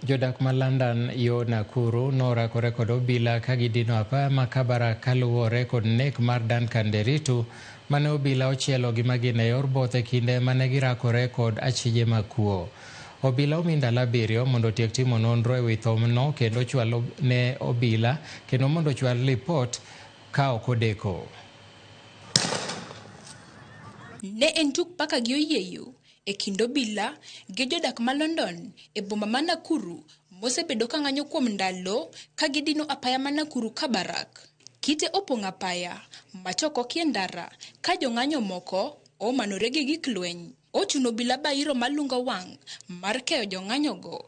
Jodak ma London yo Nakuru norakore kod obila ka gidino apaya ma Kabarak kaluwore kod nek mar Duncan Nderitu mane obila ochielo gi magina e yor both e kinde mane girakore kod achije makuo. Obila omi ndalo 7 mondo otiek timo nonro e wi thomno kendo chwalo ne obila kendo mondo ochwal ripot ka ok odeko. Ne en tuk paka gi oyieyo e kind obila gi jodak ma London e boma ma Nakuru mosebedo ka ng'anyo kuom ndalo ka gidino apaya ma Nakuru Kabarak. Kite opong' apaya machoko kiendara ka jong'anyo moko omanore gi gik lweny. Ochuno obila bairo malungo wang' mar keyo jong'anyo go.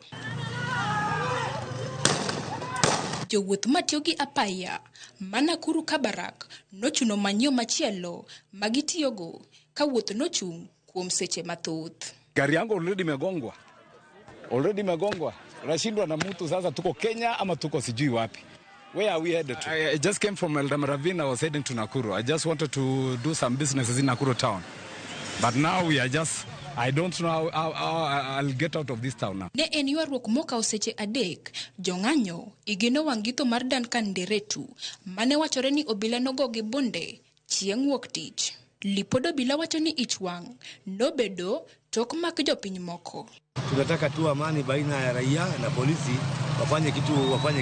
Jowuoth matiyo gi apaya ma Nakuru Kabarak nochuno manyo machielo magitiyogo ka wuoth nochung' kuom seche mathoth. Gari yangu already megongwa. Nashindwa na mtu sasa, tuko Kenya ama tuko sijui wapi? Where are we headed to? I just came from Eldama Ravine. I was heading to Nakuru. I just wanted to do some businesses in Nakuru town. But now we are just, I don't know how I'll get out of this town now. Ne en ywaruok mokawo seche adek, jong'anyo igeno wang'itho mar Duncan Nderitu mane wachore ni obila nogo gi bunde chieng' wuok tich. Lipod obila wacho ni ich wang' nobedo tok mak jopiny moko. Tunataka tu amani baina ya raia na polisi, wafanye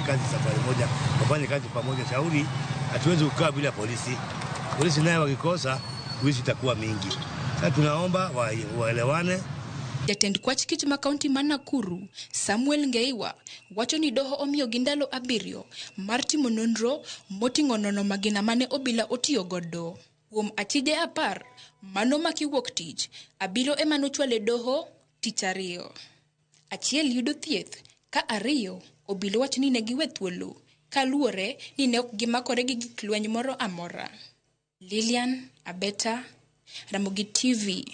kazi safari moja, wafanye kazi pamoja. Shauri hatuwezi kukaa bila polisi. Polisi naye wakikosa wizi itakuwa mingi. Sasa tunaomba waelewane. Jatend kwach kich ma kaunti ma Nakuru, Samuel Ngeiwa, wacho ni doho omiyo gi ndalo 7 mar timo nonro moting'o nono magina mane obila otiyo godo. Kuom achije 10 mano maki wuok tich, 7 ema nochwale doho tich 2. Achiel yudo thieth ka 2 obila wacho ni ne giwe thuolo kaluwore ni ne ok gimakore gi gik lweny moro amora. Lilian Abeta, Ramogi TV.